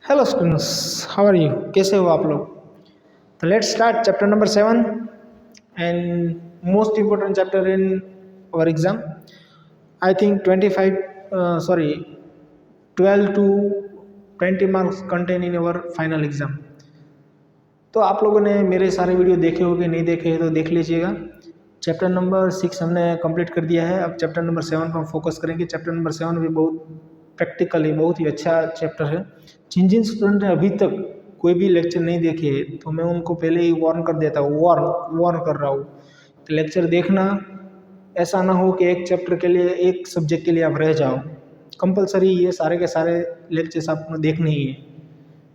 Hello students, how are you? कैसे हो आप लोग? तो let's start chapter number 7 and most important chapter in our exam. I think 12 to 20 marks content in our final exam. तो आप लोगों ने मेरे सारे वीडियो देखे होंगे, नहीं देखे हैं तो देख लीजिएगा. चैप्टर नंबर 6 हमने कंप्लीट कर दिया है. अब चैप्टर नंबर 7 पर हम फोकस करेंगे. चैप्टर नंबर 7 भी बहुत प्रैक्टिकली बहुत ही अच्छा चैप्टर है. जिन जिन स्टूडेंट ने अभी तक कोई भी लेक्चर नहीं देखे तो मैं उनको पहले ही वार्न कर देता हूँ, वार्न कर रहा हूँ कि लेक्चर देखना. ऐसा ना हो कि एक चैप्टर के लिए, एक सब्जेक्ट के लिए आप रह जाओ. कंपलसरी ये सारे के सारे लेक्चर्स आपको देखने ही है.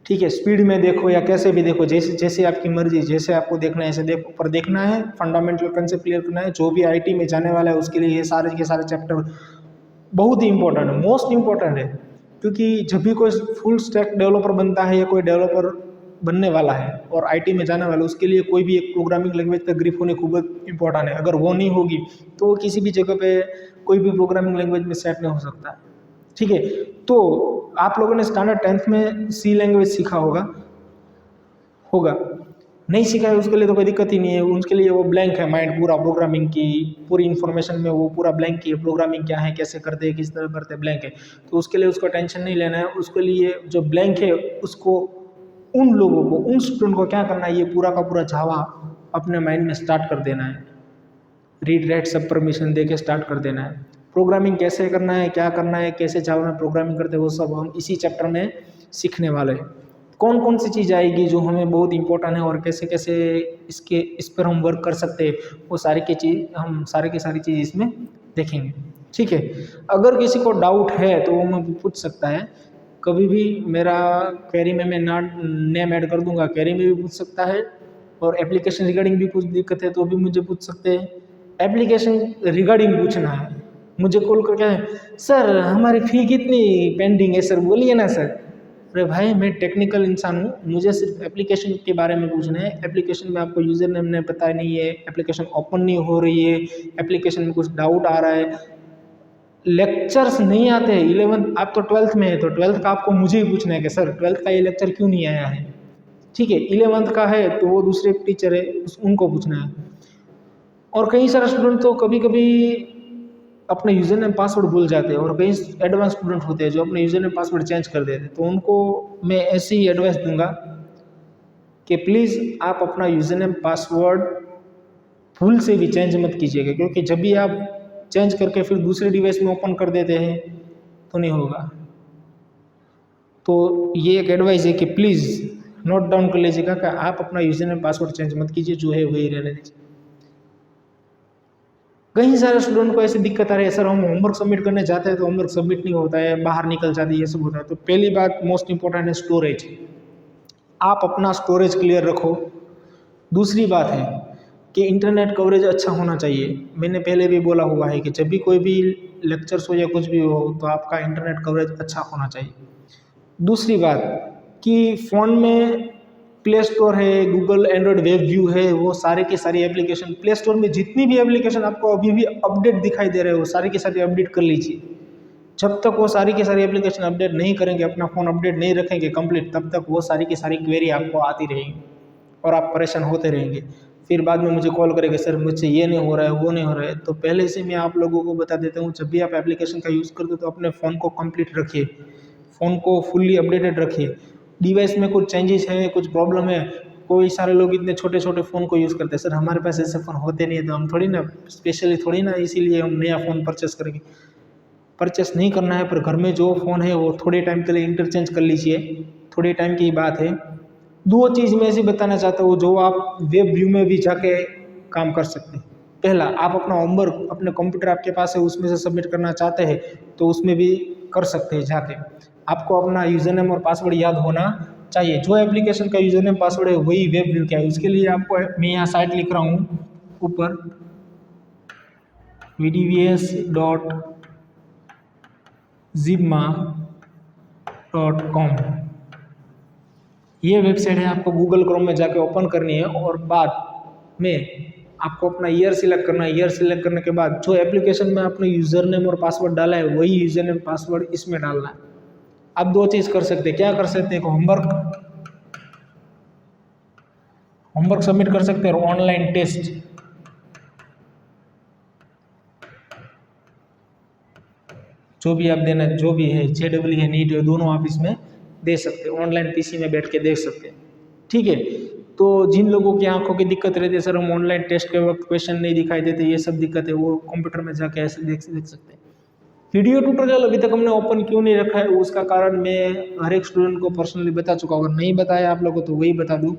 ठीक है, स्पीड में देखो या कैसे भी देखो, जैसे जैसे आपकी मर्जी, जैसे आपको देखना है ऐसे देखो, पर देखना है. फंडामेंटल कंसेप्ट क्लियर करना है. जो भी आईटी में जाने वाला है उसके लिए ये सारे के सारे चैप्टर बहुत ही इंपॉर्टेंट है, मोस्ट इंपॉर्टेंट है. क्योंकि जब भी कोई फुल स्टैक डेवलपर बनता है या कोई डेवलपर बनने वाला है और आईटी में जाने वाला है, उसके लिए कोई भी एक प्रोग्रामिंग लैंग्वेज का ग्रिप होने खूब इंपॉर्टेंट है. अगर वो नहीं होगी तो वो किसी भी जगह पे कोई भी प्रोग्रामिंग लैंग्वेज में सेट नहीं हो सकता. ठीक है, तो आप लोगों ने स्टैंडर्ड 10th में सी लैंग्वेज सीखा होगा होगा नहीं सीखा है उसके लिए तो कोई दिक्कत ही नहीं है. उसके लिए वो ब्लैंक है माइंड, पूरा प्रोग्रामिंग की पूरी इन्फॉर्मेशन में वो पूरा ब्लैंक की है. प्रोग्रामिंग क्या है, कैसे करते हैं, किस तरह करते हैं, ब्लैंक है. तो उसके लिए उसको टेंशन नहीं लेना है. उसके लिए जो ब्लैंक है उसको, उन लोगों को, उन स्टूडेंट को क्या करना है, ये पूरा का पूरा जावा अपने माइंड में स्टार्ट कर देना है. रीड राइट सब परमिशन दे के स्टार्ट कर देना है. प्रोग्रामिंग कैसे करना है, क्या करना है, कैसे जावा में प्रोग्रामिंग करते हैं, वो सब हम इसी चैप्टर में सीखने वाले हैं. कौन कौन सी चीज़ आएगी जो हमें बहुत इंपॉर्टेंट है और कैसे कैसे इस पर हम वर्क कर सकते हैं, वो सारी की चीज़ हम सारी की सारी चीज़ इसमें देखेंगे. ठीक है, अगर किसी को डाउट है तो वो मैं पूछ सकता है कभी भी. मेरा क्वेरी में मैं नेम ऐड कर दूंगा, क्वेरी में भी पूछ सकता है. और एप्लीकेशन रिगार्डिंग भी कुछ दिक्कत है तो भी मुझे पूछ सकते हैं. एप्लीकेशन रिगार्डिंग पूछना है मुझे कॉल करके, सर हमारी फ़ी कितनी पेंडिंग है सर, बोलिए ना सर. अरे भाई, मैं टेक्निकल इंसान हूँ, मुझे सिर्फ एप्लीकेशन के बारे में पूछना है. एप्लीकेशन में आपको यूज़र नेम ने पता नहीं है, एप्लीकेशन ओपन नहीं हो रही है, एप्लीकेशन में कुछ डाउट आ रहा है, लेक्चर्स नहीं आते हैं. 11th, आप तो 12th में है तो 12th का आपको मुझे ही पूछना है कि सर 12th का ये लेक्चर क्यों नहीं आया है. ठीक है, 11th का है तो वो दूसरे टीचर है उनको पूछना है. और कई सारे स्टूडेंट तो कभी कभी अपने यूज़र नेम पासवर्ड भूल जाते हैं और कई एडवांस स्टूडेंट होते हैं जो अपने यूज़र नेम पासवर्ड चेंज कर देते हैं. तो उनको मैं ऐसी ही एडवाइस दूंगा कि प्लीज़ आप अपना यूज़र नेम पासवर्ड भूल से भी चेंज मत कीजिएगा. क्योंकि जब भी आप चेंज करके फिर दूसरे डिवाइस में ओपन कर देते हैं तो नहीं होगा. तो ये एक एडवाइस है कि प्लीज़ नोट डाउन कर लीजिएगा कि आप अपना यूज़र नेम पासवर्ड चेंज मत कीजिए, जो है वही रहने दीजिए. कई सारे स्टूडेंट को ऐसी दिक्कत आ रही है, सर हम होमवर्क सबमिट करने जाते हैं तो होमवर्क सबमिट नहीं होता है, बाहर निकल जाती है, ये सब होता है. तो पहली बात मोस्ट इंपॉर्टेंट है स्टोरेज. आप अपना स्टोरेज क्लियर रखो. दूसरी बात है कि इंटरनेट कवरेज अच्छा होना चाहिए. मैंने पहले भी बोला हुआ है कि जब भी कोई भी लेक्चर्स हो या कुछ भी हो तो आपका इंटरनेट कवरेज अच्छा होना चाहिए. दूसरी बात कि फ़ोन में प्ले स्टोर है, गूगल एंड्रॉयड वेब व्यू है, वो सारे की सारी एप्लीकेशन, प्ले स्टोर में जितनी भी एप्लीकेशन आपको अभी भी अपडेट दिखाई दे रहे हो, सारी की सारी अपडेट कर लीजिए. जब तक वो सारी की सारी एप्लीकेशन अपडेट नहीं करेंगे, अपना फ़ोन अपडेट नहीं रखेंगे कंप्लीट, तब तक वो सारी की सारी क्वेरी आपको आती रहेंगी और आप परेशान होते रहेंगे. फिर बाद में मुझे कॉल करेंगे, सर मुझसे ये नहीं हो रहा है, वो नहीं हो रहा है. तो पहले से मैं आप लोगों को बता देता हूँ, जब भी आप एप्लीकेशन का यूज़ करते हो तो अपने फ़ोन को कंप्लीट रखिए, फ़ोन को फुल्ली अपडेटेड रखिए. डिवाइस में कुछ चेंजेस है, कुछ प्रॉब्लम है. कोई सारे लोग इतने छोटे छोटे फ़ोन को यूज़ करते हैं, सर हमारे पास ऐसे फ़ोन होते नहीं है तो हम थोड़ी ना स्पेशली थोड़ी ना इसीलिए हम नया फ़ोन परचेस करेंगे. परचेस नहीं करना है, पर घर में जो फ़ोन है वो थोड़े टाइम के लिए इंटरचेंज कर लीजिए, थोड़े टाइम की बात है. दो चीज़ मैं ऐसी बताना चाहता हूँ जो आप वेब व्यू में भी जाके काम कर सकते हैं. पहला, आप अपना होमवर्क अपने कंप्यूटर आपके पास है उसमें से सबमिट करना चाहते हैं तो उसमें भी कर सकते हैं जाके. आपको अपना यूज़र नेम और पासवर्ड याद होना चाहिए. जो एप्लीकेशन का यूज़र नेम पासवर्ड है वही वेब व्यू का है. उसके लिए आपको, मैं यहाँ साइट लिख रहा हूँ ऊपर, vdvs.zipma.com. ये वेबसाइट है, आपको गूगल क्रोम में जाके ओपन करनी है और बाद में आपको अपना ईयर सिलेक्ट करना है. ईयर सिलेक्ट करने के बाद जो एप्लीकेशन में आपने यूज़र नेम और पासवर्ड डाला है वही यूज़र नेम पासवर्ड इसमें डालना है. आप दो चीज़ कर सकते हैं। क्या कर सकते हैं? होमवर्क सबमिट कर सकते हैं और ऑनलाइन टेस्ट जो भी आप देना, जो भी है JEE है, नीट है, दोनों आप इसमें दे सकते हैं, ऑनलाइन PC में बैठ के देख सकते हैं। ठीक है, तो जिन लोगों की आंखों की दिक्कत रहती है, सर हम ऑनलाइन टेस्ट के वक्त क्वेश्चन नहीं दिखाई देते, ये सब दिक्कत है, वो कंप्यूटर में जाके ऐसे देख सकते हैं। वीडियो ट्यूटोरियल अभी तक हमने ओपन क्यों नहीं रखा है, उसका कारण मैं हर एक स्टूडेंट को पर्सनली बता चुका हूँ। अगर नहीं बताया आप लोगों को तो वही बता दूँ।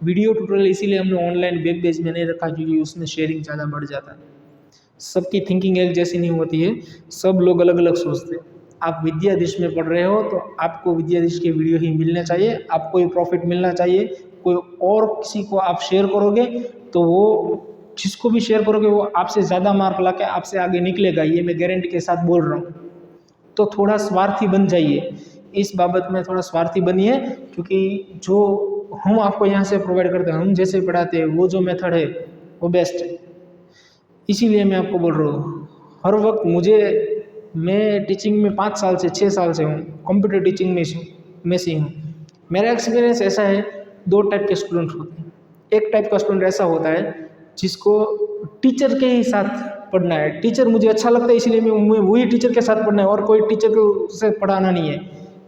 वीडियो ट्यूटोरियल इसीलिए हमने ऑनलाइन वेब पेज में नहीं रखा क्योंकि उसमें शेयरिंग ज़्यादा बढ़ जाता है। सबकी थिंकिंग एक जैसी नहीं होती है, सब लोग अलग अलग सोचते हैं। आप विद्याधीश में पढ़ रहे हो तो आपको विद्याधीश के वीडियो ही मिलने चाहिए, आपको ही प्रॉफिट मिलना चाहिए। कोई और किसी को आप शेयर करोगे तो वो जिसको भी शेयर करोगे वो आपसे ज़्यादा मार्क ला के आपसे आगे निकलेगा, ये मैं गारंटी के साथ बोल रहा हूँ। तो थोड़ा स्वार्थी बन जाइए, इस बाबत में थोड़ा स्वार्थी बनिए, क्योंकि जो हम आपको यहाँ से प्रोवाइड करते हैं, हम जैसे पढ़ाते हैं, वो जो मेथड है वो बेस्ट है। इसीलिए मैं आपको बोल रहा हूँ, हर वक्त मैं टीचिंग में 5 साल से 6 साल से हूँ, कंप्यूटर टीचिंग में से हूँ। मेरा एक्सपीरियंस ऐसा है, 2 टाइप के स्टूडेंट होते हैं। एक टाइप का स्टूडेंट ऐसा होता है जिसको टीचर के ही साथ पढ़ना है, टीचर मुझे अच्छा लगता है इसलिए मैं वही टीचर के साथ पढ़ना है और कोई टीचर को से पढ़ाना नहीं है।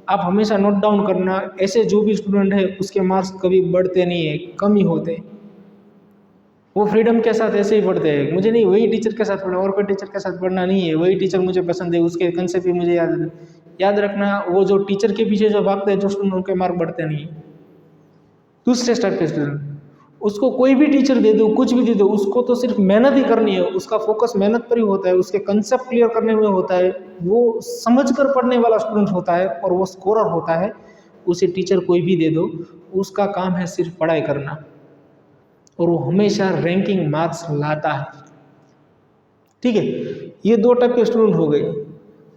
आप हमेशा नोट डाउन करना, ऐसे जो भी स्टूडेंट है उसके मार्क्स कभी बढ़ते नहीं है, कम ही होते हैं। वो फ्रीडम के साथ ऐसे ही पढ़ते हैं, मुझे नहीं वही टीचर के साथ पढ़ना, और कोई टीचर के साथ पढ़ना नहीं है, वही टीचर मुझे पसंद है, उसके कंसेप्ट भी मुझे याद रखना। वो जो टीचर के पीछे जो भागते हैं, जो स्टूडेंट, उनके मार्क बढ़ते नहीं है। दूसरे टाइप के स्टूडेंट, उसको कोई भी टीचर दे दो, कुछ भी दे दो, उसको तो सिर्फ मेहनत ही करनी है, उसका फोकस मेहनत पर ही होता है, उसके कंसेप्ट क्लियर करने में होता है, वो समझ कर पढ़ने वाला स्टूडेंट होता है और वो स्कोरर होता है। उसे टीचर कोई भी दे दो, उसका काम है सिर्फ पढ़ाई करना और वो हमेशा रैंकिंग मार्क्स लाता है। ठीक है, ये 2 टाइप के स्टूडेंट हो गए।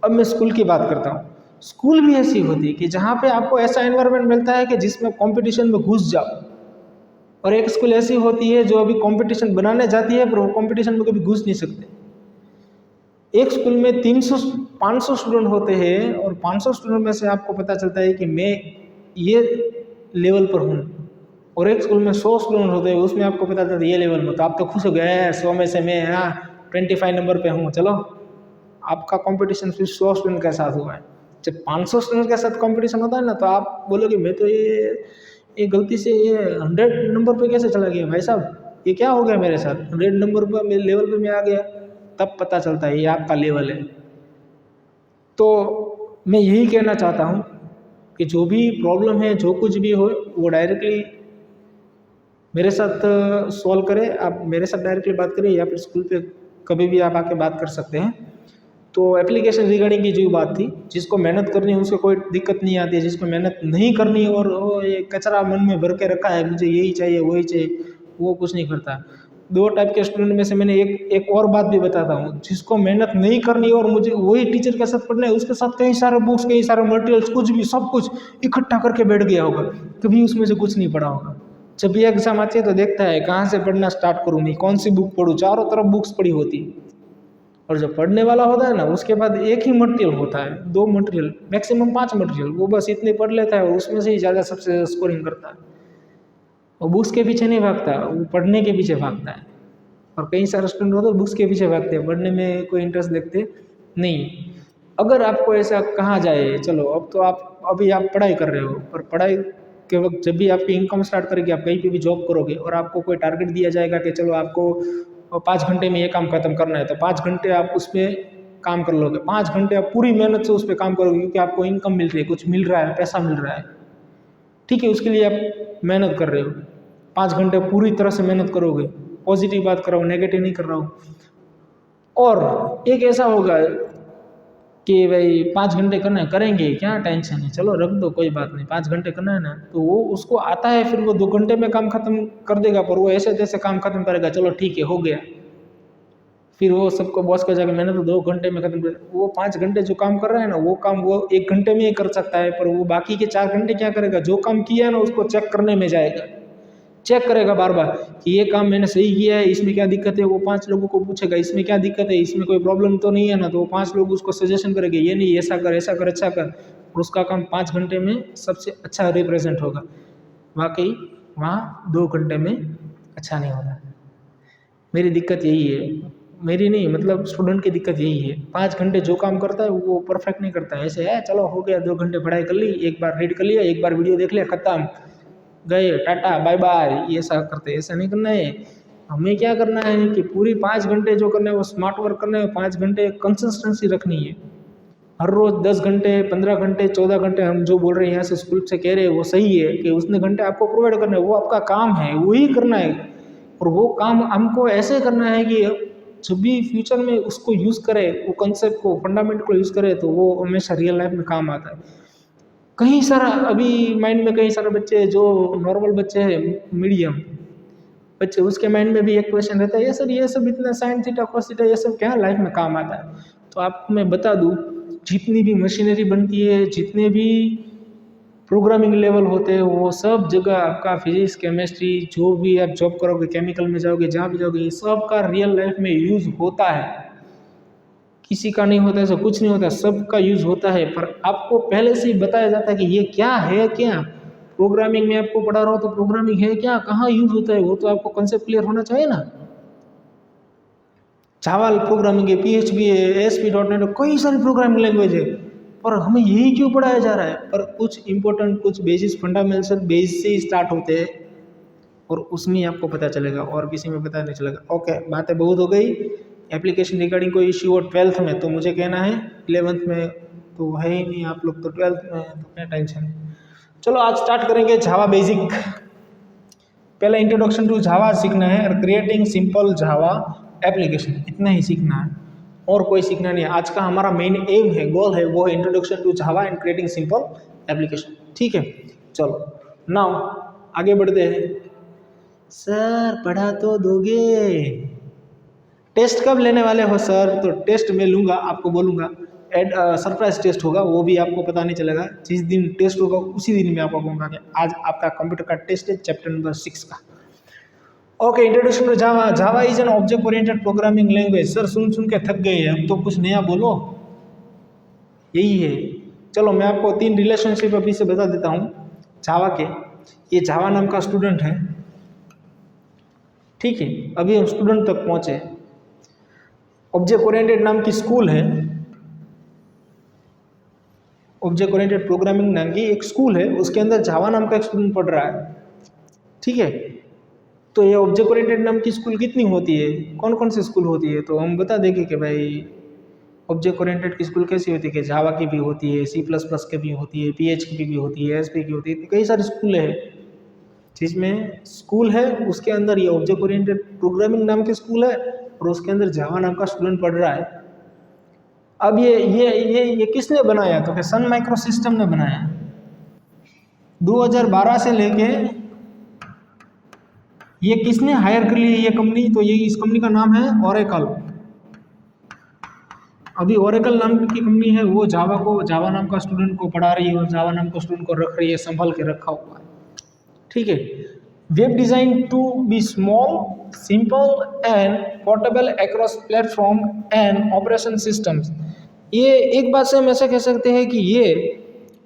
अब मैं स्कूल की बात करता हूँ। स्कूल भी ऐसी होती है कि जहाँ पे आपको ऐसा एनवायरनमेंट मिलता है कि जिसमें कंपटीशन में घुस जाओ, और एक स्कूल ऐसी होती है जो अभी कंपटीशन बनाने जाती है पर वो कंपटीशन में कभी घुस नहीं सकते। एक स्कूल में 300-500 स्टूडेंट होते हैं और 500 स्टूडेंट में से आपको पता चलता है कि मैं ये लेवल पर हूँ, और एक स्कूल में 100 स्टूडेंट होते हैं, उसमें आपको पता चलता है ये लेवल में, तो आप तो खुश हो गए, 100 में से मैं 25 नंबर पे हूँ। चलो, आपका कंपटीशन फिर 100 स्टूडेंट के साथ हुआ है। जब 500 स्टूडेंट के साथ कंपटीशन होता है ना, तो आप बोलोगे मैं तो ये गलती से ये 100 नंबर पे कैसे चला गया भाई साहब, ये क्या हो गया मेरे साथ, 100 नंबर पर मेरे लेवल पे मैं आ गया। तब पता चलता है ये आपका लेवल है। तो मैं यही कहना चाहता हूँ कि जो भी प्रॉब्लम है, जो कुछ भी हो, वो डायरेक्टली मेरे साथ सॉल्व करें। आप मेरे साथ डायरेक्टली बात करें या फिर स्कूल पे कभी भी आप आके बात कर सकते हैं। तो एप्लीकेशन रिगार्डिंग की जो बात थी, जिसको मेहनत करनी है उसको कोई दिक्कत नहीं आती है, जिसको मेहनत नहीं करनी और वो ये कचरा मन में भर के रखा है, मुझे यही चाहिए वही चाहिए, वो कुछ नहीं करता। 2 टाइप के स्टूडेंट में से मैंने एक और बात भी बताता हूँ, जिसको मेहनत नहीं करनी और मुझे वही टीचर के साथ पढ़ना है, उसके साथ कई सारे बुक्स, कई सारे मटेरियल्स, कुछ भी सब कुछ इकट्ठा करके बैठ गया होगा, कभी उसमें से कुछ नहीं पढ़ा होगा। जब भी एग्जाम आती है तो देखता है कहाँ से पढ़ना स्टार्ट करूँ, मैं कौन सी बुक पढ़ूँ, चारों तरफ बुक्स पढ़ी होती है। और जब पढ़ने वाला होता है ना, उसके बाद एक ही मटेरियल होता है, 2 मटेरियल, मैक्सिमम 5 मटेरियल, वो बस इतने पढ़ लेता है और उसमें से ही ज़्यादा सबसे स्कोरिंग करता है। और बुक्स के पीछे नहीं भागता, वो पढ़ने के पीछे भागता है। और कई सारे स्टूडेंट होते हैं बुक्स के पीछे भागते हैं, पढ़ने में कोई इंटरेस्ट देखते नहीं। अगर आपको ऐसा कहा जाए, चलो अब तो आप अभी आप पढ़ाई कर रहे हो, और पढ़ाई के वक्त जब भी आपकी इनकम स्टार्ट करेगी, आप कहीं पे भी जॉब करोगे और आपको कोई टारगेट दिया जाएगा कि चलो आपको 5 घंटे में ये काम खत्म करना है, तो 5 घंटे आप उस पर काम कर लोगे, 5 घंटे आप पूरी मेहनत से उस पर काम करोगे, क्योंकि आपको इनकम मिल रही है, कुछ मिल रहा है, पैसा मिल रहा है। ठीक है, उसके लिए आप मेहनत कर रहे हो, 5 घंटे पूरी तरह से मेहनत करोगे। पॉजिटिव बात कर रहा हूँ, नेगेटिव नहीं कर रहा हूँ। और एक ऐसा होगा कि भाई 5 घंटे करना है, करेंगे क्या टेंशन है, चलो रख दो कोई बात नहीं, 5 घंटे करना है ना, तो वो उसको आता है, फिर वो 2 घंटे में काम खत्म कर देगा, पर वो ऐसे जैसे काम खत्म करेगा, चलो ठीक है हो गया। फिर वो सबको बॉस को जाकर मैंने तो 2 घंटे में खत्म कर, वो 5 घंटे जो काम कर रहा है ना, वो काम वो 1 घंटे में ही कर सकता है, पर वो बाकी के 4 घंटे क्या करेगा, जो काम किया है ना उसको चेक करने में जाएगा चेक करेगा बार बार कि ये काम मैंने सही किया है, इसमें क्या दिक्कत है। वो 5 लोगों को पूछेगा इसमें क्या दिक्कत है, इसमें कोई प्रॉब्लम तो नहीं है ना, तो वो 5 लोग उसको सजेशन करेंगे, ये नहीं ऐसा कर ऐसा कर अच्छा कर, और उसका काम 5 घंटे में सबसे अच्छा रिप्रेजेंट होगा। वाकई वहाँ 2 घंटे में अच्छा नहीं होता। मेरी दिक्कत यही है, मेरी नहीं मतलब स्टूडेंट की दिक्कत यही है, 5 घंटे जो काम करता है वो परफेक्ट नहीं करता है। ऐसे है चलो हो गया 2 घंटे पढ़ाई कर ली, एक बार रीड कर लिया, एक बार वीडियो देख लिया, खत्म, गए टाटा बाय बाय, ये ऐसा करते हैं। ऐसा नहीं करना है। हमें क्या करना है कि पूरी 5 घंटे जो करना है वो स्मार्ट वर्क करना है। 5 घंटे कंसिस्टेंसी रखनी है। हर रोज 10 घंटे 15 घंटे 14 घंटे हम जो बोल रहे हैं यहाँ से स्कूल से कह रहे हैं वो सही है कि उतने घंटे आपको प्रोवाइड करना है, वो आपका काम है, वही करना है। और वो काम हमको ऐसे करना है कि जब भी फ्यूचर में उसको यूज़ करे, वो कंसेप्ट को फंडामेंट को यूज़ करे, तो वो हमेशा रियल लाइफ में काम आता है। कहीं सारा अभी माइंड में कई सारे बच्चे जो नॉर्मल बच्चे हैं, मीडियम बच्चे, उसके माइंड में भी एक क्वेश्चन रहता है, ये सब इतना साइन थीटा कॉस थीटा ये सब क्या लाइफ में काम आता है। तो आपको मैं बता दूं, जितनी भी मशीनरी बनती है, जितने भी प्रोग्रामिंग लेवल होते हैं, वो सब जगह आपका फिजिक्स केमिस्ट्री जो भी आप जॉब करोगे, केमिकल में जाओगे, जहाँ भी जाओगे, ये सब का रियल लाइफ में यूज़ होता है। किसी का नहीं होता, ऐसा कुछ नहीं होता, सबका यूज़ होता है। पर आपको पहले से ही बताया जाता है कि ये क्या है, क्या प्रोग्रामिंग में आपको पढ़ा रहा हो तो प्रोग्रामिंग है क्या, कहाँ यूज़ होता है, वो तो आपको कंसेप्ट क्लियर होना चाहिए ना। जावा प्रोग्रामिंग है, PHP है, ASP.NET है, कई सारी प्रोग्रामिंग लैंग्वेज है, पर हमें यही क्यों पढ़ाया जा रहा है। पर कुछ इंपॉर्टेंट कुछ बेसिस फंडामेंटल बेस से ही स्टार्ट होते हैं और उसमें ही आपको पता चलेगा, और किसी में पता नहीं चलेगा। ओके, बातें बहुत हो गई। एप्लीकेशन रिगार्डिंग कोई इश्यू हो 12th में तो मुझे कहना है, 11th में तो है ही नहीं, आप लोग तो 12th में हैं, तो क्या टेंशन है। चलो आज स्टार्ट करेंगे जावा बेसिक। पहले इंट्रोडक्शन टू जावा सीखना है और क्रिएटिंग सिंपल जावा एप्लीकेशन, इतना ही सीखना है और कोई सीखना नहीं है। आज का हमारा मेन एम है, गोल है, वो है introduction to Java and creating simple application. ठीक है, चलो नाउ आगे बढ़ते हैं। सर पढ़ा तो दोगे, टेस्ट कब लेने वाले हो सर? तो टेस्ट मैं लूँगा, आपको बोलूँगा, सरप्राइज टेस्ट होगा, वो भी आपको पता नहीं चलेगा। जिस दिन टेस्ट होगा उसी दिन मैं आपको कहूँगा कि आज आपका कंप्यूटर का टेस्ट है चैप्टर नंबर 6 का। Okay, introduction to Java. Java is an object oriented programming language. Sir सुन सुन के थक गए हैं हम तो, कुछ नया बोलो। यही है। चलो मैं आपको 3 रिलेशनशिप अभी से बता देता हूँ जावा के। ये जावा नाम का स्टूडेंट है, ठीक है, अभी हम स्टूडेंट तक पहुँचे। ऑब्जेक्ट ओरिएंटेड नाम की स्कूल है, ऑब्जेक्ट ओरिएंटेड प्रोग्रामिंग नाम की एक स्कूल है, उसके अंदर जावा नाम का एक स्टूडेंट पढ़ रहा है। ठीक है, तो ये ऑब्जेक्ट ओरिएंटेड नाम की स्कूल कितनी होती है, कौन कौन सी स्कूल होती है, तो हम बता देंगे कि भाई ऑब्जेक्ट ओरिएंटेड की स्कूल कैसी होती है कि जावा की भी होती है, C++ की भी होती है, PHP की भी होती है, ASP की होती है, कई सारी स्कूल है। जिसमें स्कूल है उसके अंदर ये ऑब्जेक्ट ओरिएंटेड प्रोग्रामिंग नाम की स्कूल है और उसके अंदर जावा नाम का स्टूडेंट पढ़ रहा है। अब ये किसने बनाया, तो कि सन माइक्रो सिस्टम ने बनाया। 2012 से लेके ये किसने हायर कर ली ये कंपनी, तो ये इस कंपनी का नाम है ओरेकल। अभी ओरेकल नाम की कंपनी है, वो जावा नाम का स्टूडेंट को पढ़ा रही है और जावा नाम का स्टूडेंट को रख रही है, संभल के रखा हुआ है। ठीक है, web design to be small simple and portable across platform and operation systems. ये एक बात से हम ऐसे कह सकते हैं कि ये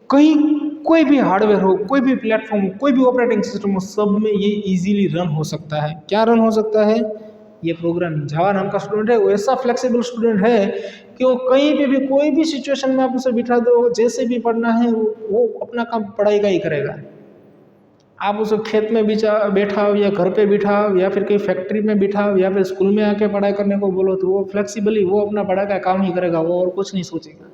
कोई भी हार्डवेयर हो, कोई भी प्लेटफॉर्म हो, कोई भी ऑपरेटिंग सिस्टम हो, सब में ये इजीली रन हो सकता है। क्या रन हो सकता है, ये प्रोग्रामिंग। जावा नाम का स्टूडेंट है, वो ऐसा फ्लेक्सिबल स्टूडेंट है कि वो कहीं पे भी कोई भी सिचुएशन में आप उसे बिठा दो, जैसे भी पढ़ना है वो अपना काम पढ़ाई का ही करेगा। आप उसे खेत में बैठाओ या घर पे बिठाओ या फिर कहीं फैक्ट्री में बिठाओ या फिर स्कूल में आके पढ़ाई करने को बोलो, तो वो फ्लेक्सिबली वो अपना पढ़ाई का काम ही करेगा, वो और कुछ नहीं सोचेगा।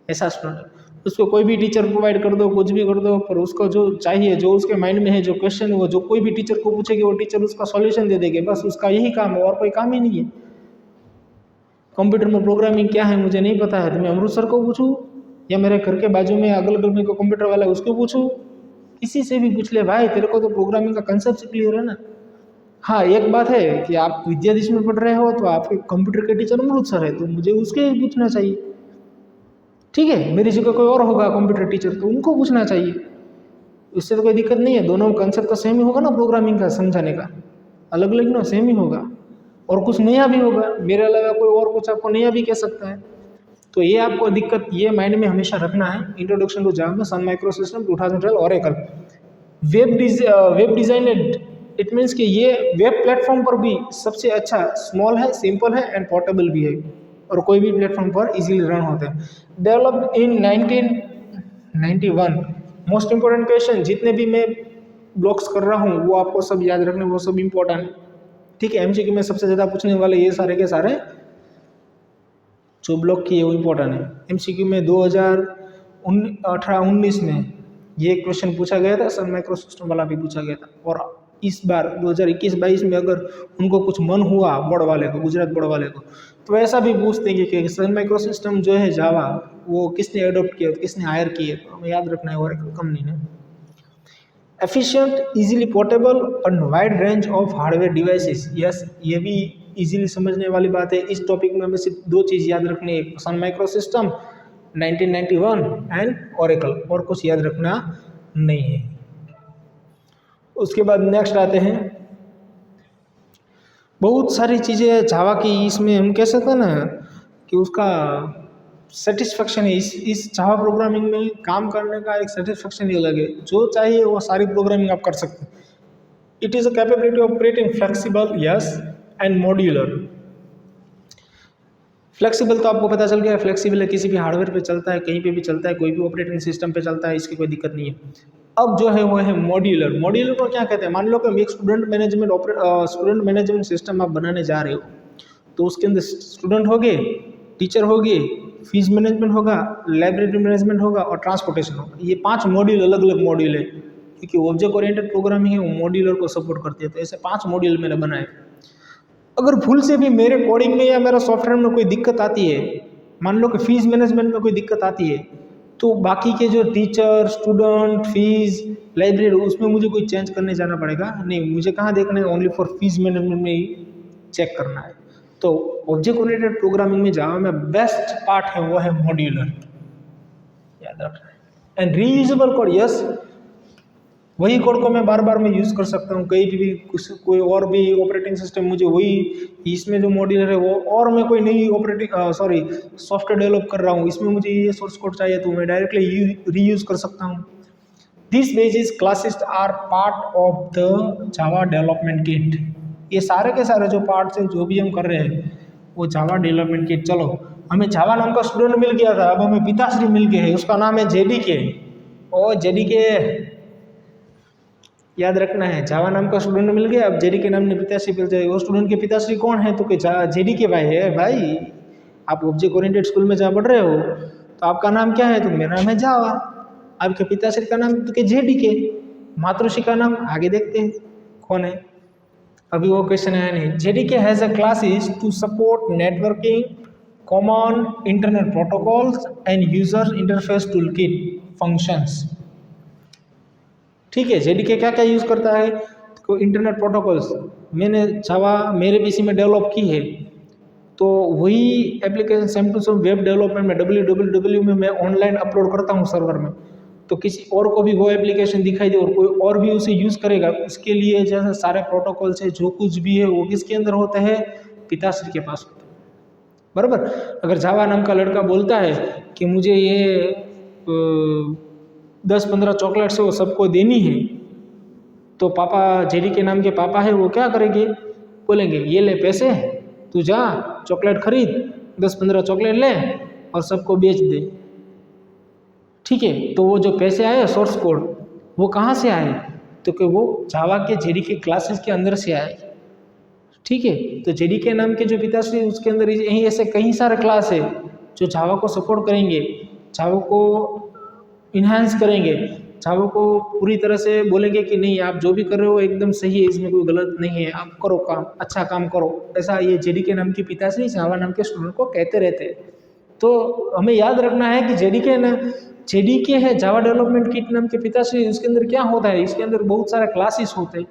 ऐसा स्टूडेंट, उसको कोई भी टीचर प्रोवाइड कर दो, कुछ भी कर दो, पर उसको जो चाहिए, जो उसके माइंड में है, जो क्वेश्चन है, वो जो कोई भी टीचर को पूछेगी वो टीचर उसका सॉल्यूशन दे देगी। बस उसका यही काम है और कोई काम ही नहीं है। कंप्यूटर में प्रोग्रामिंग क्या है मुझे नहीं पता है, तो मैं अमृत सर को पूछूं या मेरे घर के बाजू में अगल बगल में कोई कंप्यूटर वाला है उसको पूछूं, किसी से भी पूछ ले भाई, तेरे को तो प्रोग्रामिंग का कंसेप्ट क्लियर है ना। हाँ, एक बात है कि आप विद्याधीश में पढ़ रहे हो तो आपके कंप्यूटर के टीचर अमृत सर है, तो मुझे उसके ही पूछना चाहिए। ठीक है, मेरी जगह कोई और होगा कंप्यूटर टीचर, तो उनको पूछना चाहिए। इससे तो कोई दिक्कत नहीं है, दोनों कंसेप्ट तो सेम ही होगा ना प्रोग्रामिंग का समझाने का, अलग अलग ना सेम ही होगा, और कुछ नया भी होगा, मेरे अलावा कोई और कुछ आपको नया भी कह सकता है। तो ये आपको दिक्कत ये माइंड में हमेशा रखना है। Introduction to Java, Sun micro system 2012, Oracle. Web design, it means कि ये वेब प्लेटफॉर्म पर भी सबसे अच्छा स्मॉल है, सिंपल है एंड पोर्टेबल भी है, और कोई भी प्लेटफॉर्म पर इजीली रन होते हैं। Develop in 1991। Most important question जितने भी मैं ब्लॉक्स कर रहा हूँ वो आपको सब याद रखने, वो सब इंपॉर्टेंट है, ठीक है। एमसीक्यू में सबसे ज़्यादा पूछने वाले ये सारे के सारे जो ब्लॉक किए वो इम्पोर्टेंट है। एमसीक्यू में 2018-19 में ये क्वेश्चन पूछा गया था, सन माइक्रो सिस्टम वाला भी पूछा गया था, और इस बार 2021-22 में अगर उनको कुछ मन हुआ बोर्ड वाले को, गुजरात बोर्ड वाले को, तो ऐसा भी पूछ देंगे कि सन माइक्रो सिस्टम जो है जावा वो किसने अडोप्ट किया, किसने हायर किए, तो हमें याद रखना है, और कंपनी ने। Efficient, easily portable and wide range of hardware devices, yes ये भी इजीली समझने वाली बात है। इस टॉपिक में हमें सिर्फ दो चीज़ याद रखनी है, सन माइक्रो सिस्टम 1991 एंड ओरेकल, और कुछ याद रखना नहीं है। उसके बाद नेक्स्ट आते हैं, बहुत सारी चीज़ें जावा की, इसमें हम कह सकते हैं ना कि उसका सेटिस्फेक्शन है, इस जावा प्रोग्रामिंग में काम करने का एक सेटिस्फेक्शन ही अलग है। जो चाहिए वो सारी प्रोग्रामिंग आप कर सकते हैं। It is a capability of operating flexible, yes, and modular. Flexible तो आपको पता चल गया, फ्लेक्सिबल है, किसी भी हार्डवेयर पे चलता है, कहीं पे भी चलता है, कोई भी ऑपरेटिंग सिस्टम पे चलता है, इसकी कोई दिक्कत नहीं है। अब जो है वो है मॉड्यूलर। मॉड्यूलर को क्या कहते हैं, मान लो कि एक स्टूडेंट मैनेजमेंट सिस्टम आप बनाने जा रहे हो, तो उसके अंदर स्टूडेंट हो गए, टीचर हो गए, फीस मैनेजमेंट होगा, लाइब्रेरी मैनेजमेंट होगा और ट्रांसपोर्टेशन होगा। ये 5 मॉड्यूल अलग अलग मॉड्यूल है, क्योंकि ऑब्जेक्ट ओरिएंटेड प्रोग्रामिंग है वो मॉड्यूलर को सपोर्ट करती है। तो ऐसे 5 मॉड्यूल मैंने बनाए। अगर भूल से भी मेरे कोडिंग में या मेरा सॉफ्टवेयर में कोई दिक्कत आती है, मान लो कि फीस मैनेजमेंट में कोई दिक्कत आती है, तो बाकी के जो टीचर, स्टूडेंट, फीस, लाइब्रेरी, उसमें मुझे कोई चेंज करने जाना पड़ेगा नहीं। मुझे कहाँ देखना है, ओनली फॉर फीस मैनेजमेंट में ही चेक करना है। तो ऑब्जेक्ट ओरिएंटेड प्रोग्रामिंग में जावा में बेस्ट पार्ट है वो है मॉड्यूलर, याद रखना है। एंड रीयूजेबल कोड, यस, वही कोड को मैं बार बार मैं यूज़ कर सकता हूँ, कहीं भी कोई और भी ऑपरेटिंग सिस्टम मुझे वही, इसमें जो मॉड्यूलर है वो, और मैं कोई नई सॉफ्टवेयर डेवलप कर रहा हूँ, इसमें मुझे ये सोर्स कोड चाहिए तो मैं डायरेक्टली रीयूज़ कर सकता हूँ। This basis classes are part of the Java development kit. ये सारे के सारे जो पार्ट्स हैं जो भी हम कर रहे हैं वो जावा डेवलपमेंट किट। चलो, हमें जावा नाम का स्टूडेंट मिल गया था, अब हमें पिताश्री मिल गए है, उसका नाम है जेडीके। और जेडीके याद रखना है, जावा नाम का स्टूडेंट मिल गया, अब जेडीके नाम ने पिताश्री मिल जाए। वो स्टूडेंट के पिताश्री कौन है, तो कि जेडीके भाई है। भाई आप ऑब्जेक्ट ओरिएंटेड स्कूल में जहाँ पढ़ रहे हो तो आपका नाम क्या है, तो मेरा नाम है जावा। आपके पिताश्री का नाम तो कि जेडीके, मातृश्री का नाम आगे देखते हैं कौन है, अभी वो क्वेश्चन आया नहीं। JDK has a classes to support networking, common internet protocols and user interface toolkit functions. ठीक है, जेडीके क्या क्या यूज़ करता है, तो इंटरनेट प्रोटोकॉल्स मैंने जावा मेरे पीसी में डेवलप की है, तो वही application same to same web development में www में मैं ऑनलाइन अपलोड करता हूँ सर्वर में, तो किसी और को भी वो एप्लीकेशन दिखाई दे और कोई और भी उसे यूज़ करेगा, उसके लिए जैसे सारे प्रोटोकॉल्स है, जो कुछ भी है वो किसके अंदर होता है, पिताश्री के पास होता है, बराबर। अगर जावा नाम का लड़का बोलता है कि मुझे ये 10-15 चॉकलेट्स है वो सबको देनी है, तो पापा, जेडीके नाम के पापा है, वो क्या करेंगे, बोलेंगे ये ले पैसे, तू जा चॉकलेट खरीद, 10-15 चॉकलेट ले और सबको बेच दे। ठीक है, तो वो जो पैसे आए सोर्स कोड वो कहाँ से आए, तो कि वो जावा के जेडीके क्लासेस के अंदर से आए। ठीक है, तो जेडीके नाम के जो पिताश्री उसके अंदर यही ऐसे कई सारे क्लास है जो जावा को सपोर्ट करेंगे, जावा को इन्हांस करेंगे, जावा को पूरी तरह से बोलेंगे कि नहीं आप जो भी कर रहे हो एकदम सही है, इसमें कोई गलत नहीं है, आप करो काम, अच्छा काम करो। ऐसा ये जेडीके नाम की पिताश्री जावा नाम के स्टूडेंट को कहते रहते हैं। तो हमें याद रखना है कि जेडीके है जावा डेवलपमेंट किट नाम के पिताश्री, उसके अंदर क्या होता है, इसके अंदर बहुत सारे क्लासेस होते हैं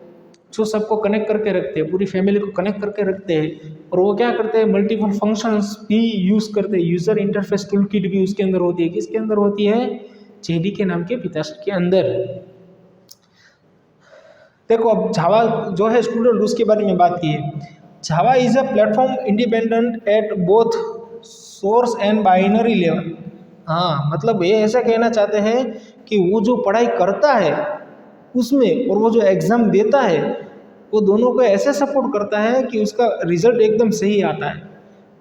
जो सबको कनेक्ट करके रखते हैं, पूरी फैमिली को कनेक्ट करके रखते हैं। और वो क्या करते हैं, मल्टीपल फंक्शंस भी यूज़ करते हैं, यूज़र इंटरफेस टूल किट भी उसके अंदर होती है। किसके अंदर होती है, जेडीके नाम के पिताश्री के अंदर। देखो अब जावा जो है स्टूडेंट उसके बारे में बात की है। Java is a platform independent at both source and binary level. हाँ मतलब ये ऐसा कहना चाहते हैं कि वो जो पढ़ाई करता है उसमें और वो जो एग्ज़ाम देता है वो दोनों को ऐसे सपोर्ट करता है कि उसका रिजल्ट एकदम सही आता है।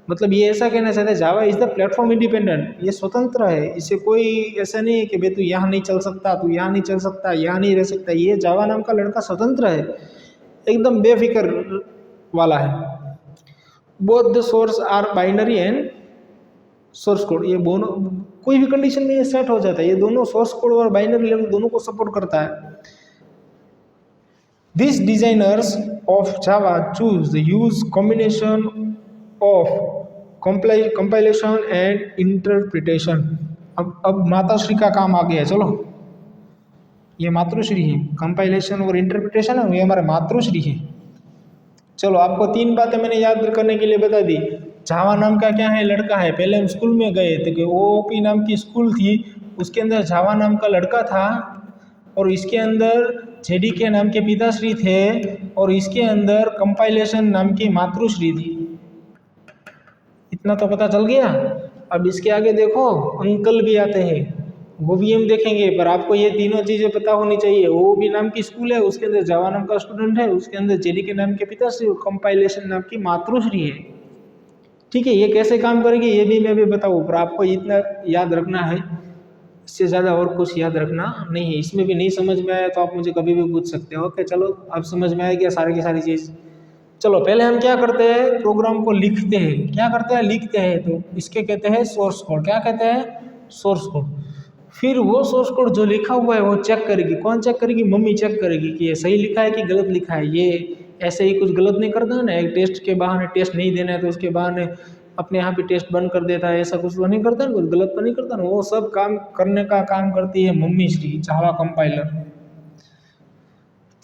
मतलब ये ऐसा कहना चाहते हैं जावा इज़ द प्लेटफॉर्म इंडिपेंडेंट, ये स्वतंत्र है, इसे कोई ऐसा नहीं है कि भाई तू यहाँ नहीं चल सकता, तू यहाँ नहीं चल सकता, यहाँ नहीं रह सकता। ये जावा नाम का लड़का स्वतंत्र है, एकदम बेफिक्र वाला है। Both the source are binary and source code, ये दोनों कोई भी कंडीशन में ये सेट हो जाता है, ये दोनों सोर्स कोड और बाइनरी लेवल दोनों को सपोर्ट करता है। These designers of Java choose the use combination of compilation and interpretation। अब माताश्री का काम आ गया है, चलो ये मातृश्री है, कंपाइलेशन और इंटरप्रिटेशन है, ये हमारे मातृश्री है। चलो आपको 3 बातें मैंने याद करने के लिए बता दी। जावा नाम का क्या है, लड़का है। पहले हम स्कूल में गए थे कि ओपी नाम की स्कूल थी, उसके अंदर जावा नाम का लड़का था और इसके अंदर जेडीके नाम के पिताश्री थे और इसके अंदर कंपाइलेशन नाम की मातृश्री थी। इतना तो पता चल गया। अब इसके आगे देखो अंकल भी आते हैं, वो भी हम देखेंगे, पर आपको ये तीनों चीज़ें पता होनी चाहिए। वो भी नाम की स्कूल है, उसके अंदर जावा नाम का स्टूडेंट है, उसके अंदर जेडीके नाम के पिताश्री और कंपाइलेशन नाम की मातृश्री है। ठीक है, ये कैसे काम करेगी ये भी मैं भी बताऊँ, पर आपको इतना याद रखना है, इससे ज़्यादा और कुछ याद रखना नहीं है। इसमें भी नहीं समझ में आया तो आप मुझे कभी भी पूछ सकते हो। ओके चलो अब समझ में आएगी सारी की सारी चीज़। चलो पहले हम क्या करते हैं, प्रोग्राम को लिखते हैं। क्या करते हैं, लिखते हैं, तो इसके कहते हैं सोर्स कोड। क्या कहते हैं, सोर्स कोड। फिर वो सोर्स कोड जो लिखा हुआ है वो चेक करेगी। कौन चेक करेगी, मम्मी चेक करेगी कि ये सही लिखा है कि गलत लिखा है। ये ऐसे ही कुछ गलत नहीं करता है ना, एक टेस्ट के बहाने टेस्ट नहीं देना है तो उसके बहाने अपने यहाँ पे टेस्ट बंद कर देता है, ऐसा कुछ तो नहीं करता ना, कुछ गलत तो नहीं करता ना। वो सब काम करने का काम करती है मम्मी श्री, जावा कंपाइलर।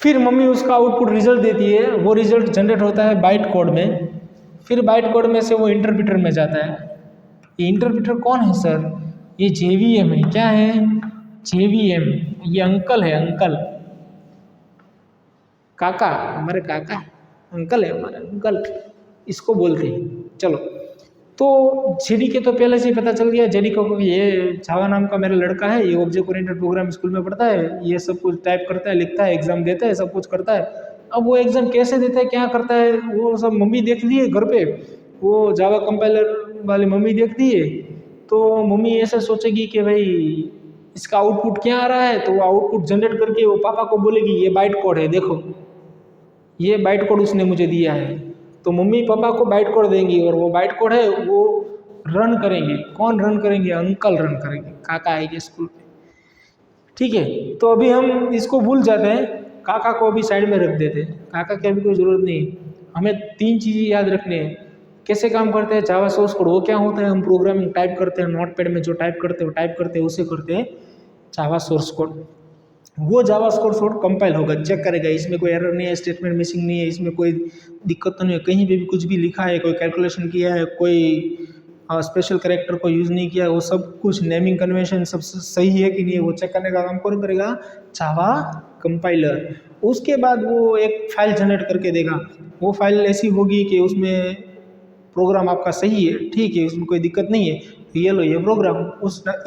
फिर मम्मी उसका आउटपुट रिजल्ट देती है, वो रिजल्ट जनरेट होता है बाइट कोड में। फिर बाइट कोड में से वो इंटरप्रेटर में जाता है। ये इंटरप्रेटर कौन है सर, ये जेवीएम है। क्या है, जेवीएम। ये अंकल है, अंकल, काका, हमारे काका, अंकल है हमारे अंकल, इसको बोलते हैं। चलो तो जेडीके तो पहले से ही पता चल गया, जेडीके को ये जावा नाम का मेरा लड़का है, ये ऑब्जेक्ट ओरिएंटेड प्रोग्राम स्कूल में पढ़ता है, ये सब कुछ टाइप करता है, लिखता है, एग्जाम देता है, सब कुछ करता है। अब वो एग्जाम कैसे देता है, क्या करता है, वो सब मम्मी देखती है घर पे, वो जावा कंपाइलर वाली मम्मी देखती है। तो मम्मी ऐसे सोचेगी कि भाई इसका आउटपुट क्या आ रहा है, तो वो आउटपुट जनरेट करके वो पापा को बोलेगी ये बाइट कोड है, देखो ये बाइट कोड उसने मुझे दिया है। तो मम्मी पापा को बाइट कोड देंगी और वो बाइट कोड है वो रन करेंगे। कौन रन करेंगे, अंकल रन करेंगे, काका आएंगे स्कूल पे। ठीक है, तो अभी हम इसको भूल जाते हैं, काका को अभी साइड में रख देते हैं, काका की अभी कोई ज़रूरत नहीं है। हमें 3 चीज़ें याद रखनी है। कैसे काम करते हैं जावा सोर्स कोड, वो क्या होता है, हम प्रोग्रामिंग टाइप करते हैं, नोटपैड में जो टाइप करते हैं वो टाइप करते हैं, उसे करते हैं जावा सोर्स कोड। वो जावा सोर्स कोड कंपाइल होगा, चेक करेगा इसमें कोई एरर नहीं है, स्टेटमेंट मिसिंग नहीं है, इसमें कोई दिक्कत तो नहीं है, कहीं भी कुछ भी लिखा है, कोई कैलकुलेशन किया है, कोई स्पेशल कैरेक्टर को यूज़ नहीं किया है, वो सब कुछ नेमिंग कन्वेंशन सब सही है कि नहीं है, वो चेक करने का काम कौन करेगा, जावा कंपाइलर। उसके बाद वो एक फाइल जनरेट करके देगा। वो फाइल ऐसी होगी कि उसमें प्रोग्राम आपका सही है, ठीक है, उसमें कोई दिक्कत नहीं है, ये लो ये प्रोग्राम।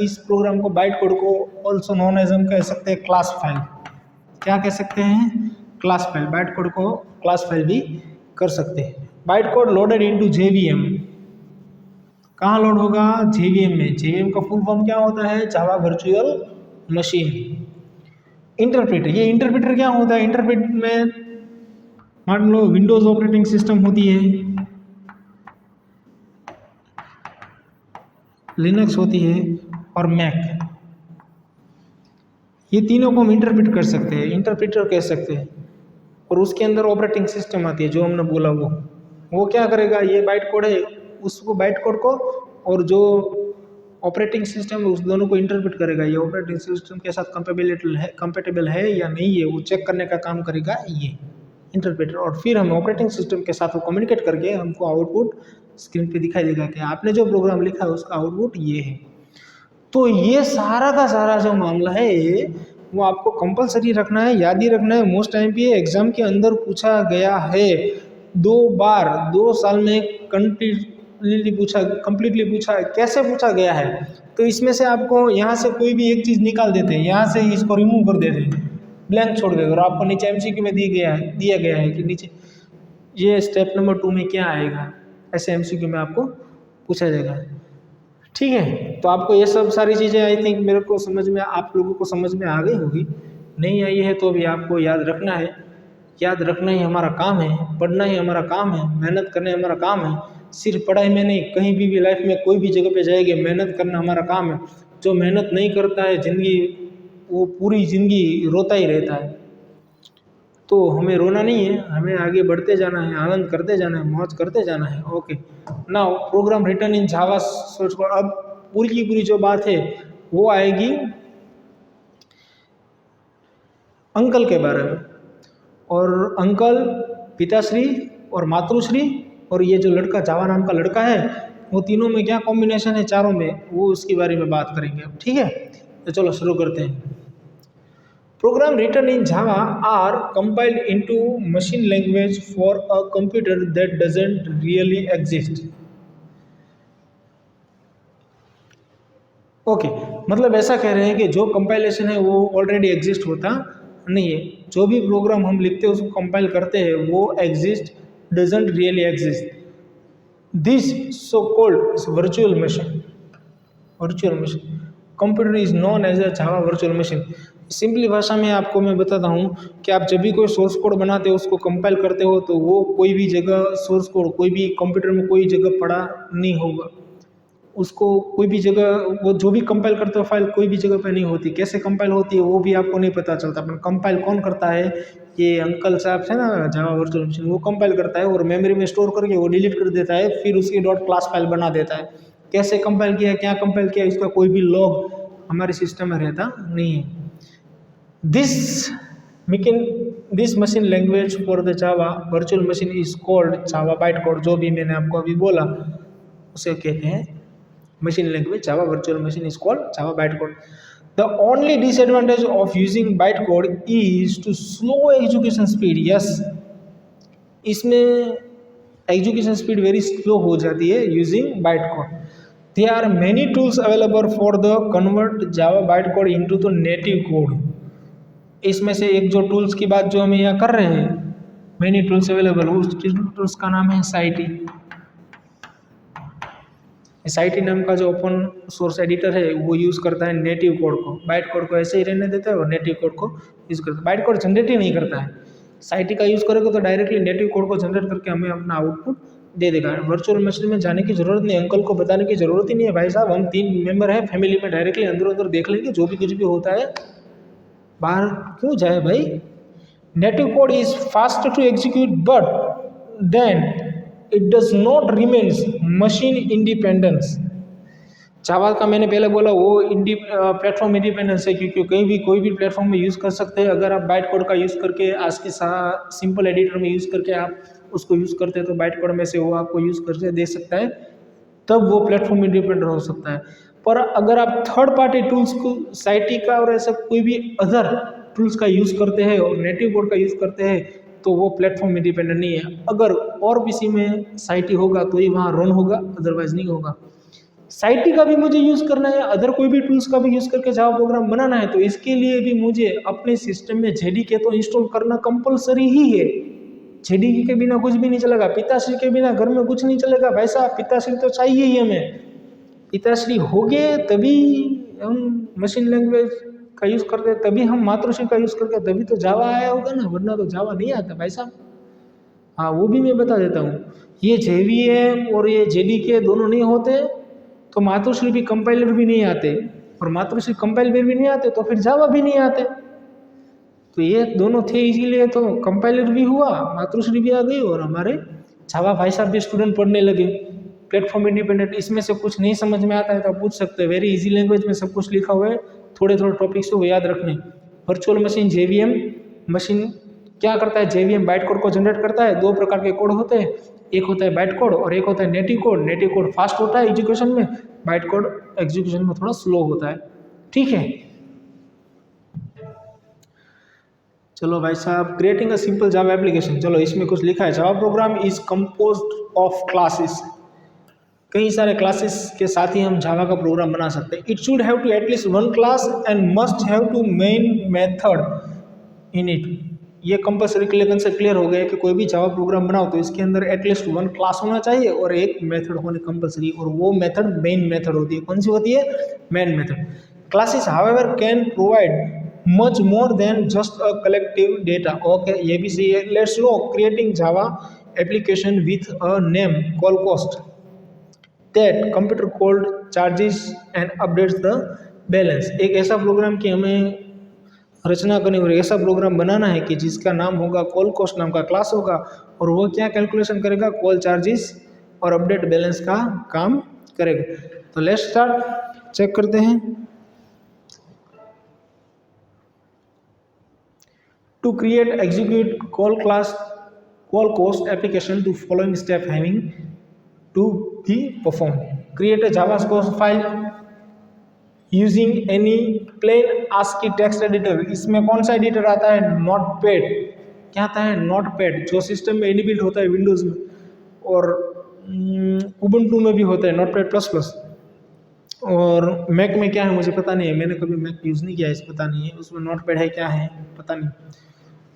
इस प्रोग्राम को बाइट कोड को ऑल्सो नोन एज हम कह सकते हैं क्लास फाइल। क्या कह सकते हैं, क्लास फाइल। बाइट कोड को क्लास फाइल भी कर सकते हैं। Byte code loaded into JVM, कहाँ लोड होगा, जेवीएम में। जेवीएम का फुल फॉर्म क्या होता है, जावा वर्चुअल मशीन। इंटरप्रेटर, ये इंटरप्रेटर क्या होता है, इंटरप्रेटर में मान लो विंडोज ऑपरेटिंग सिस्टम होती है, लिनक्स होती है और मैक, ये तीनों को हम इंटरप्रेट कर सकते हैं, इंटरप्रेटर कह सकते हैं। और उसके अंदर ऑपरेटिंग सिस्टम आती है जो हमने बोला, वो क्या करेगा, ये बाइट कोड है, उसको बाइट कोड को और जो ऑपरेटिंग सिस्टम है उस दोनों को इंटरप्रेट करेगा। ये ऑपरेटिंग सिस्टम के साथ कंपेटेबल है या नहीं है, वो चेक करने का काम करेगा ये इंटरप्रेटर। और फिर हम ऑपरेटिंग सिस्टम के साथ वो कम्युनिकेट करके हमको आउटपुट स्क्रीन पे दिखाई देगा कि आपने जो प्रोग्राम लिखा है उसका आउटपुट ये है। तो ये सारा का सारा जो मामला है वो आपको कंपलसरी रखना है, याद ही रखना है। मोस्ट टाइम पे एग्जाम के अंदर पूछा गया है 2 बार, 2 साल में कंप्लीटली पूछा है। कैसे पूछा गया है? तो इसमें से आपको यहाँ से कोई भी एक चीज़ निकाल देते हैं, यहाँ से इसको रिमूव कर देते हैं, ब्लैंक छोड़ देते, और आपको नीचे एमसीक्यू में दिया गया है कि नीचे ये स्टेप नंबर 2 में क्या आएगा, ऐसे एमसीक्यू में आपको पूछा जाएगा। ठीक है, तो आपको ये सब सारी चीज़ें आई थिंक मेरे को समझ में, आप लोगों को समझ में आ गई होगी। नहीं आई है तो भी आपको याद रखना है। याद रखना ही हमारा काम है, पढ़ना ही हमारा काम है, मेहनत करना ही हमारा काम है। सिर्फ पढ़ाई में नहीं, कहीं भी लाइफ में कोई भी जगह पे जाएंगे, मेहनत करना हमारा काम है। जो मेहनत नहीं करता है जिंदगी, वो पूरी ज़िंदगी रोता ही रहता है। तो हमें रोना नहीं है, हमें आगे बढ़ते जाना है, आनंद करते जाना है, मौज करते जाना है। ओके, नाउ प्रोग्राम रिटर्न इन जावा सोर्स कोड। अब पूरी की पूरी जो बात है वो आएगी अंकल के बारे में। और अंकल, पिताश्री और मातृश्री, और ये जो लड़का जावा नाम का लड़का है, वो तीनों में क्या कॉम्बिनेशन है, चारों में, वो उसके बारे में बात करेंगे अब। ठीक है, तो चलो शुरू करते हैं। Program written in Java are compiled into machine language for a computer that doesn't really exist. Okay, मतलब ऐसा कह रहे हैं कि जो कंपाइलेशन है वो ऑलरेडी एग्जिस्ट होता नहीं है। जो भी प्रोग्राम हम लिखते हैं उसको कंपाइल करते हैं, वो exist doesn't really exist. This so called virtual machine. Virtual machine computer is known as a Java virtual machine. Simply भाषा में आपको मैं बताता हूँ कि आप जब भी कोई सोर्स कोड बनाते हो, उसको कंपाइल करते हो, तो वो कोई भी जगह सोर्स कोड कोई भी कंप्यूटर में कोई जगह पड़ा नहीं होगा। उसको कोई भी जगह, वो जो भी कंपाइल करते हो फाइल कोई भी जगह पे नहीं होती। कैसे कंपाइल होती है वो भी आपको नहीं पता चलता। पर कंपाइल कौन करता है? ये अंकल साहब है ना जावा वर्चुअल मशीन, वो कंपाइल करता है और मेमोरी में स्टोर करके वो डिलीट कर देता है, फिर उसकी डॉट क्लास फाइल बना देता है। कैसे कंपाइल किया, क्या कंपाइल किया, इसका कोई भी लॉग हमारे सिस्टम में रहता नहीं है। This machine language for the Java virtual machine is called Java bytecode. जो भी मैंने आपको अभी बोला उसे कहते हैं machine language Java virtual machine is called Java bytecode. The only disadvantage of using bytecode is to slow execution speed. Yes, इसमें execution speed very slow हो जाती है using bytecode. There are many tools available for the convert Java bytecode into the native code. इसमें से एक जो tools की बात जो हम यहाँ कर रहे हैं, many tools available, उस टूल्स का नाम है SciT। SciT नाम का जो ओपन सोर्स एडिटर है वो यूज़ करता है नेटिव कोड को। बाइट कोड को ऐसे ही रहने देता है और नेटिव कोड को यूज़ करता है। बाइट कोड जनरेट ही नहीं करता है। SciT का यूज़ करेगा तो डायरेक्टली नेटिव कोड को जनरेट करके हमें अपना आउटपुट दे देगा। वर्चुअल मशीन में जाने की ज़रूरत नहीं, अंकल को बताने की ज़रूरत ही नहीं है। भाई साहब, हम 3 मेंबर हैं फैमिली में, डायरेक्टली अंदर अंदर देख लेंगे, जो भी कुछ भी होता है। बाहर क्यों जाए भाई? Native code is fast to execute but then it does not remains machine independence. Java का मैंने पहले बोला वो प्लेटफॉर्म इंडिपेंडेंस है, क्योंकि कहीं भी कोई भी प्लेटफॉर्म में यूज़ कर सकते हैं। अगर आप बाइट कोड का यूज़ करके आज के सिंपल एडिटर में यूज़ करके आप उसको यूज़ करते हैं तो बाइट कोड में से वो आपको यूज़ करके दे सकता है, तब वो प्लेटफॉर्म इंडिपेंडेंट हो सकता है। पर अगर आप थर्ड पार्टी टूल्स को SciT का और ऐसा कोई भी अदर टूल्स का यूज़ करते हैं और नेटिव कोड का यूज़ करते हैं तो वो प्लेटफॉर्म इंडिपेंडेंट नहीं है। अगर और किसी में SciT होगा तो ही वहाँ रन होगा, अदरवाइज नहीं होगा। SciT का भी मुझे यूज़ करना है, अदर कोई भी टूल्स का भी यूज़ करके जावा प्रोग्राम बनाना है, तो इसके लिए भी मुझे अपने सिस्टम में JDK तो इंस्टॉल करना कंपलसरी ही है। JDK के बिना कुछ भी नहीं चलेगा, पिताश्री के बिना घर में कुछ नहीं चलेगा। भाई साहब, पिताश्री तो चाहिए ही हमें। पिताश्री हो गए तभी हम मशीन लैंग्वेज का यूज़ करते हैं, तभी हम मातृश्री का यूज़ करके, तभी तो जावा आया होगा ना, वरना तो जावा नहीं आता भाई साहब। हाँ, वो भी मैं बता देता हूँ। ये JVM और ये JDK दोनों नहीं होते तो मातृश्री भी कंपाइलर भी नहीं आते, और मातृश्री कंपाइलर भी नहीं आते तो फिर जावा भी नहीं आते। तो ये दोनों थे, इसीलिए तो कंपाइलर भी हुआ, मातृश्री भी आ गई और हमारे जावा भाई साहब भी स्टूडेंट पढ़ने लगे। प्लेटफॉर्म इंडिपेंडेंट, इसमें से कुछ नहीं समझ में आता है तो आप पूछ सकते हैं। वेरी इजी लैंग्वेज में सब कुछ लिखा हुआ है, थोड़े थोड़े टॉपिक्स को याद रखने। वर्चुअल मशीन JVM मशीन क्या करता है? JVM बाइट कोड को जनरेट करता है। 2 प्रकार के कोड होते हैं, एक होता है बाइट कोड और एक होता है native code. Native code fast होता है एग्जीक्यूशन में, बाइट कोड एग्जीक्यूशन में थोड़ा स्लो होता है। ठीक है, चलो भाई साहब, creating a simple Java application, चलो इसमें कुछ लिखा है, Java program is composed of classes, कई सारे क्लासेस के साथ ही हम जावा का प्रोग्राम बना सकते हैं। It should have to at least one class and must have to main method in it. ये कंपल्सरी कंसेप्ट क्लियर हो गया कि कोई भी जावा प्रोग्राम बनाओ तो इसके अंदर एटलीस्ट वन क्लास होना चाहिए और एक मेथड होने कंपल्सरी, और वो मेथड मेन मेथड होती है। कौन सी होती है? Main method. Classes however can provide much more than just a collective data. Okay, ये भी सही है। Let's know creating Java application with a name call cost that computer code charges and updates the balance। एक ऐसा programme की हमें रचना करनी और ऐसा प्रोग्राम बनाना है कि जिसका नाम होगा कॉल कॉस्ट, नाम का क्लास होगा, और वो क्या कैलकुलेशन करेगा? कॉल चार्जेस और अपडेट बैलेंस का काम करेगा। तो लेट्स स्टार्ट, चेक करते हैं। To create, execute call cost application, to following step having to be performed. Create a Java source file using any plain ASCII text editor। इसमें कौन सा एडिटर आता है? नोटपैड। क्या आता है? नोटपैड, जो सिस्टम में इनबिल्ट होता है विंडोज़ में, और उबुंटू में भी होता है नोटपैड प्लस प्लस, और मैक में क्या है मुझे पता नहीं है, मैंने कभी मैक यूज़ नहीं किया है, पता नहीं है उसमें नोटपैड है क्या है पता नहीं।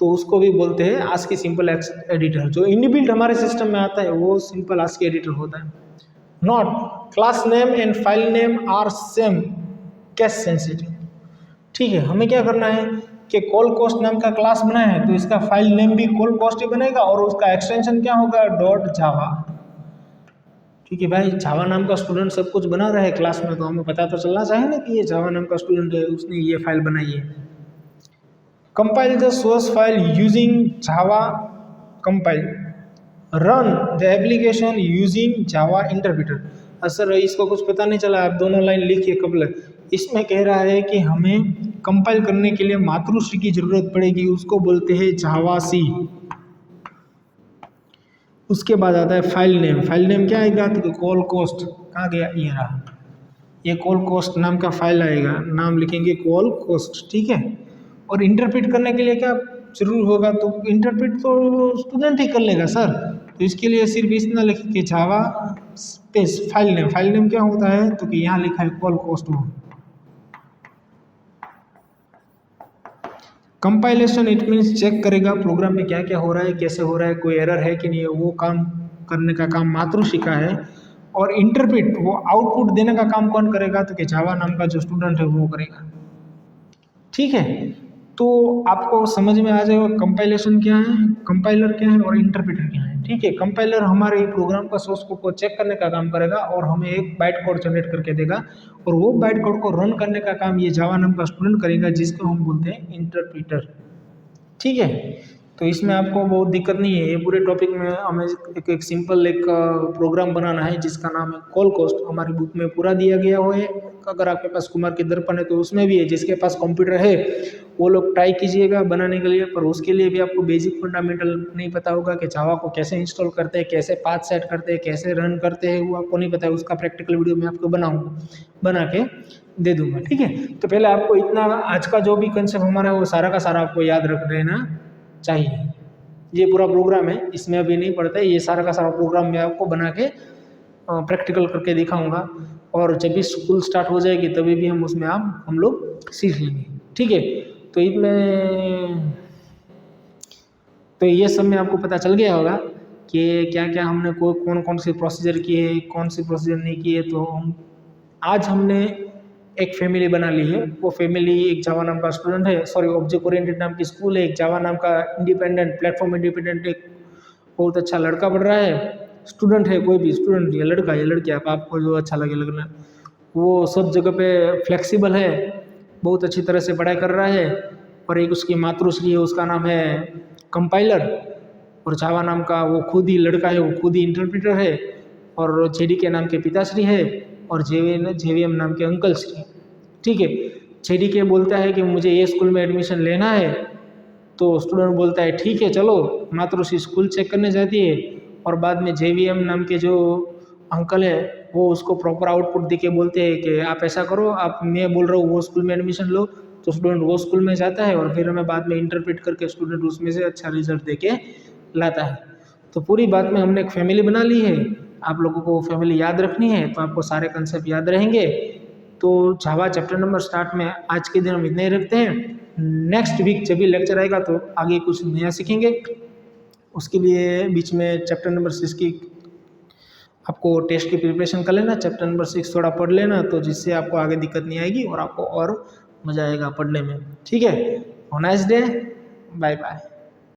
तो उसको भी बोलते हैं ASCII सिंपल एडिटर। जो इनबिल्ट हमारे सिस्टम में आता है वो सिंपल ASCII एडिटर होता है। Not class name and file name are same case sensitive. ठीक है, हमें क्या करना है कि कॉल कॉस्ट नाम का क्लास बनाया है तो इसका फाइल नेम भी कॉल कॉस्ट ही बनेगा और उसका एक्सटेंशन क्या होगा? .java। ठीक है भाई, जावा नाम का स्टूडेंट सब कुछ बना रहा है क्लास में, तो हमें पता तो चलना चाहिए ना कि ये जावा नाम का स्टूडेंट है, उसने ये फाइल बनाई है। Compile the source file using Java compile, run the application using Java interpreter। Sir इसको कुछ पता नहीं चला, आप दोनों लाइन लिखिए कबल। इसमें कह रहा है कि हमें कंपाइल करने के लिए मातृश्री की जरूरत पड़ेगी, उसको बोलते हैं जावा सी। उसके बाद आता है फाइल नेम। फाइल नेम क्या आएगा? तो कॉल कोस्ट, कहाँ गया? ये रहा, ये कॉल कोस्ट नाम का फाइल आएगा, नाम लिखेंगे कॉल कोस्ट। ठीक है, और इंटरप्रेट करने के लिए क्या जरूर होगा? तो इंटरप्रेट तो स्टूडेंट ही कर लेगा सर, तो इसके लिए सिर्फ इतना लिखें कि Java space file name. File name क्या होता है? तो कि यहाँ लिखा है call cost. Compilation it means check करेगा प्रोग्राम में क्या क्या हो रहा है, कैसे हो रहा है, कोई एरर है कि नहीं है, वो काम करने का काम मातृश्री का है। और इंटरप्रेट, वो आउटपुट देने का काम कौन करेगा? तो कि जावा नाम का जो स्टूडेंट है वो करेगा। ठीक है, तो आपको समझ में आ जाएगा कंपाइलेशन क्या है, कंपाइलर क्या है और इंटरप्रेटर क्या है। ठीक है, कंपाइलर हमारे प्रोग्राम का सोर्स कोड को चेक करने का काम करेगा और हमें एक बाइट कोड जनरेट करके देगा, और वो बाइट कोड को रन करने का काम ये जावा नाम का स्टूडेंट करेगा, जिसको हम बोलते हैं इंटरप्रेटर। ठीक है, तो इसमें आपको बहुत दिक्कत नहीं है। ये पूरे टॉपिक में हमें एक सिंपल एक प्रोग्राम बनाना है जिसका नाम है कॉल कोस्ट। हमारी बुक में पूरा दिया गया हुआ है, अगर आपके पास कुमार के दर्पण है तो उसमें भी है। जिसके पास कंप्यूटर है वो लोग ट्राई कीजिएगा बनाने के लिए, पर उसके लिए भी आपको बेसिक फंडामेंटल नहीं पता होगा कि जावा को कैसे इंस्टॉल करते हैं, कैसे पाथ सेट करते हैं, कैसे रन करते हैं, वो आपको नहीं पता है। उसका प्रैक्टिकल वीडियो मैं आपको बना के दे दूंगा। ठीक है, तो पहले आपको इतना आज का जो भी कंसेप्ट हमारा है वो सारा का सारा आपको याद रख लेना चाहिए। ये पूरा प्रोग्राम है, इसमें अभी नहीं पढ़ता है, ये सारा का सारा प्रोग्राम मैं आपको बना के प्रैक्टिकल करके दिखाऊंगा, और जब भी स्कूल स्टार्ट हो जाएगी तभी भी हम लोग सीख लेंगे। ठीक है, तो इसमें तो ये सब में आपको पता चल गया होगा कि क्या क्या हमने कौन कौन से प्रोसीजर किए, कौन से प्रोसीजर नहीं किए। तो आज हमने एक फैमिली बना ली है, वो फैमिली एक जावा नाम का स्टूडेंट है, सॉरी ऑब्जेक्ट ओरिएंटेड नाम की स्कूल है, एक जावा नाम का इंडिपेंडेंट प्लेटफॉर्म इंडिपेंडेंट एक बहुत अच्छा लड़का पढ़ रहा है, स्टूडेंट है, कोई भी स्टूडेंट या लड़का या लड़की आपको जो अच्छा लगे लगना, वो सब जगह पे फ्लेक्सिबल है, बहुत अच्छी तरह से पढ़ाई कर रहा है। और एक उसकी मातृश्री है, उसका नाम है कंपाइलर, और जावा नाम का वो खुद ही लड़का है, वो खुद ही इंटरप्रेटर है, और जेडीके नाम के पिताश्री है, और जेवीएम नाम के अंकल श्री। ठीक है, जेडीके बोलता है कि मुझे ये स्कूल में एडमिशन लेना है, तो स्टूडेंट बोलता है ठीक है चलो, मातृश्री स्कूल चेक करने जाती है, और बाद में जेवीएम नाम के जो अंकल है वो उसको प्रॉपर आउटपुट दे के बोलते हैं कि आप ऐसा करो, आप मैं बोल रहा हूँ वो स्कूल में एडमिशन लो, तो स्टूडेंट वो स्कूल में जाता है और फिर हमें बाद में इंटरप्रेट करके स्टूडेंट उसमें से अच्छा रिजल्ट दे के लाता है। तो पूरी बात में हमने एक फैमिली बना ली है, आप लोगों को फैमिली याद रखनी है तो आपको सारे कंसेप्ट याद रहेंगे। तो जावा चैप्टर नंबर स्टार्ट में आज के दिन हम इतने ही रखते हैं। नेक्स्ट वीक जब भी लेक्चर आएगा तो आगे कुछ नया सीखेंगे। उसके लिए बीच में चैप्टर नंबर 6 की आपको टेस्ट की प्रिपरेशन कर लेना, चैप्टर नंबर 6 थोड़ा पढ़ लेना, तो जिससे आपको आगे दिक्कत नहीं आएगी और आपको और मज़ा आएगा पढ़ने में। ठीक है, have a nice day, bye bye.